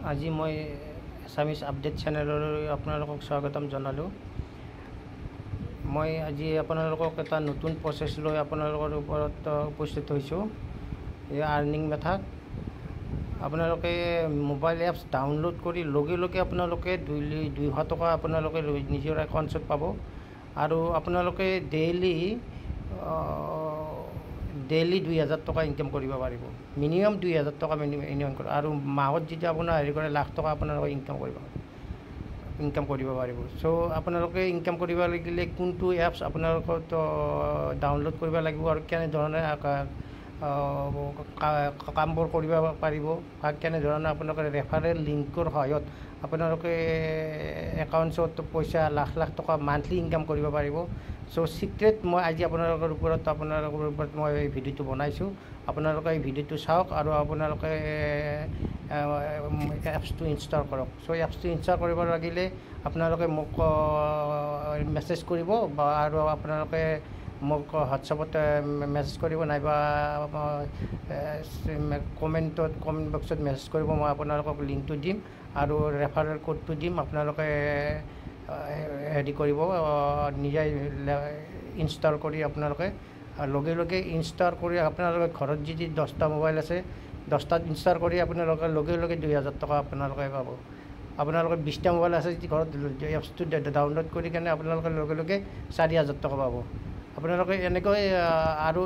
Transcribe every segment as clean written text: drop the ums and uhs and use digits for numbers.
আজি মই Assamese update চেনেললৈ আপোনালোকক স্বাগতম জনালোঁ। মই আজি আপোনালোকক এটা নতুন প্ৰচেছ লৈ আপোনালোকৰ ওপৰত উপস্থিত হৈছোঁ। এই আৰ্নিং মেথড আপোনালোকে মোবাইল এপছ ডাউনলোড কৰি লগে লগে আপোনালোকে 200 টকা আপোনালোকে নিজৰ একাউণ্টত পাব আৰু আপোনালোকে ডেইলি 2000 টকা ইনকাম কৰিব পাৰিব। মিনিমাম 2000 টকা ইনকাম কৰিব আৰু মাহত যেতিয়া আপোনাৰ হেৰি কৰে লাখ টকা আপোনালোকে ইনকাম কৰিব পাৰিব। চ' আপোনালোকে ইনকাম কৰিব লাগিলে কোনটো এপছ আপোনালোকৰ ডাউনলোড কৰিব লাগিব আৰু কেনেধৰণে কামবোৰ কৰিব পাৰিব বা কেনেধৰণে আপোনালোকে ৰেফাৰেল লিংকৰ সহায়ত আপোনালোকে একাউণ্টছত পইচা লাখ টকা মান্থলি ইনকাম কৰিব পাৰিব। চ' চিক্ৰেট মই আজি আপোনালোকৰ ওপৰত মই এই ভিডিঅ'টো বনাইছোঁ। আপোনালোকে এই ভিডিঅ'টো চাওক আৰু আপোনালোকে এপছটো ইনষ্টল কৰক। চ' এপছটো ইনষ্টল কৰিব লাগিলে আপোনালোকে মোক মেছেজ কৰিব বা আৰু আপোনালোকে মোক হোৱাটছআপত মেছেজ কৰিব নাইবা কমেণ্ট বক্সত মেছেজ কৰিব। মই আপোনালোকক লিংকটো দিম আৰু ৰেফাৰেল কোডটো দিম। আপোনালোকে হেৰি কৰিব নিজে ইনষ্টল কৰি আপোনালোকে লগে লগে ইনষ্টল কৰি আপোনালোকে ঘৰত যদি 10টা মোবাইল আছে 10টাত ইনষ্টল কৰি আপোনালোকে লগে লগে 2000 টকা আপোনালোকে পাব। আপোনালোকে 20টা মোবাইল আছে যদি ঘৰত এপছটো ডাউনলোড কৰি কেনে আপোনালোকে লগে লগে 4000 টকা পাব। আপোনালোকে এনেকৈ আৰু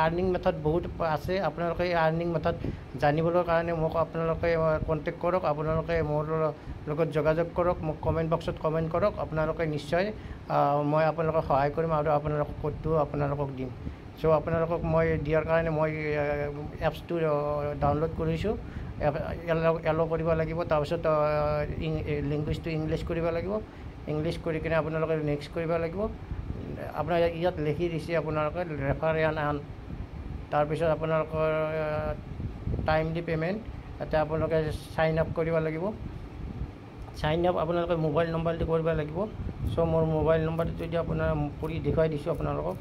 আৰ্নিং মেথড বহুত আছে। আপোনালোকে এই আৰ্নিং মেথড জানিবৰ কাৰণে মোক আপোনালোকে কণ্টেক্ট কৰক। আপোনালোকে মোৰ লগত যোগাযোগ কৰক, মোক কমেণ্ট বক্সত কমেণ্ট কৰক। আপোনালোকে নিশ্চয় মই আপোনালোকক সহায় কৰিম আৰু আপোনালোকক কোডটো আপোনালোকক দিম। চ' আপোনালোকক মই দিয়াৰ কাৰণে মই এপছটো ডাউনলোড কৰিছোঁ। এল' কৰিব লাগিব, তাৰপিছত লেংগুৱেজটো ইংলিছ কৰিব লাগিব। ইংলিছ কৰি কিনে আপোনালোকে নেক্সট কৰিব লাগিব। আপোনাৰ ইয়াত লিখি দিছে আপোনালোকে ৰেফাৰ এণ্ড আৰ্ণ। তাৰপিছত আপোনালোকৰ টাইমলি পে'মেণ্ট ইয়াতে আপোনালোকে চাইন আপ কৰিব লাগিব। চাইন আপ আপোনালোকে মোবাইল নম্বৰ দি কৰিব লাগিব। চ' মোৰ মোবাইল নম্বৰটো যদি আপোনাৰ কৰি দেখুৱাই দিছোঁ আপোনালোকক।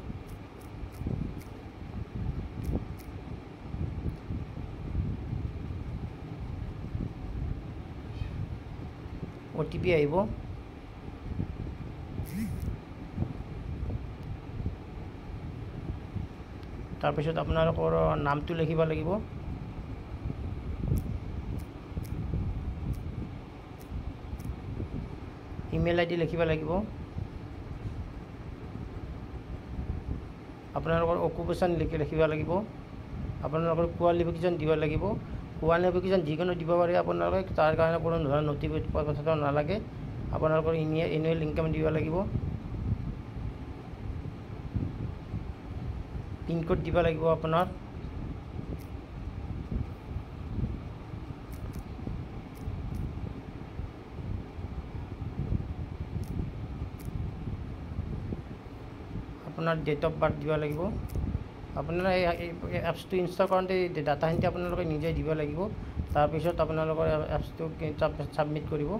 OTP আহিব। তাৰপিছত আপোনালোকৰ নামটো লিখিব লাগিব। ইমেইল ID লিখিব লাগিব। আপোনালোকৰ অকুপেশ্যন লিখিব লাগিব। আপোনালোকৰ কোৱালিফিকেশ্যন দিব লাগিব। কোৱালিফিকেশ্যন যিকোনো দিব পাৰে আপোনালোকে, তাৰ কাৰণে কোনো ধৰণৰ নথিপত্ৰ নালাগে। আপোনালোকৰ এনুৱেল ইনকাম দিব লাগিব। পিনক'ড দিব লাগিব আপোনাৰ। আপোনাৰ ডেট অফ বাৰ্থ দিব লাগিব। আপোনাৰ এই এপছটো ইনষ্টল কৰোঁতে ডাটাখিনি আপোনালোকে নিজে দিব লাগিব। তাৰপিছত আপোনালোকৰ এপছটো ছাবমিট কৰিব।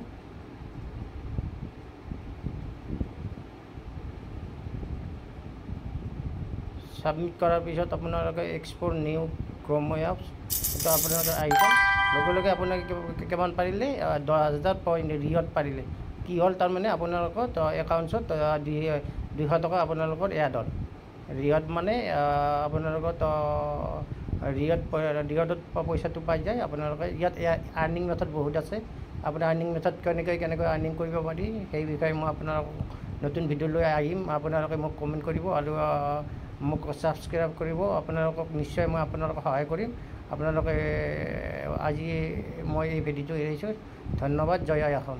ছাবমিট কৰাৰ পিছত আপোনালোকে এক্সপ'ৰ্ট নিউ ক্ৰ'ম এপছ এইটো আপোনালোকে আহিব। লগে লগে আপোনালোকে কিমান পাৰিলে 10,000 পইণ্ট ৰিৱাৰ্ড পাৰিলে। কি হ'ল তাৰমানে আপোনালোকৰ একাউণ্টছত 200 টকা আপোনালোকৰ এড হ'ল। ৰিৱাৰ্ড মানে আপোনালোকৰ ৰিৱাৰ্ডত পইচাটো পাই যায় আপোনালোকে। ইয়াত আৰ্নিং মেথড বহুত আছে। আপোনাৰ আৰ্নিং মেথড কেনেকৈ আৰ্নিং কৰিব পাৰি সেই বিষয়ে মই আপোনালোকক নতুন ভিডিঅ' লৈ আহিম। আপোনালোকে মোক কমেণ্ট কৰিব আৰু মোক ছাবস্ক্ৰাইব কৰিব। আপোনালোকক নিশ্চয় মই আপোনালোকক সহায় কৰিম। আপোনালোকে আজি মই এই ভিডিঅ'টো এৰিছোঁ। ধন্যবাদ। জয় আই অসম।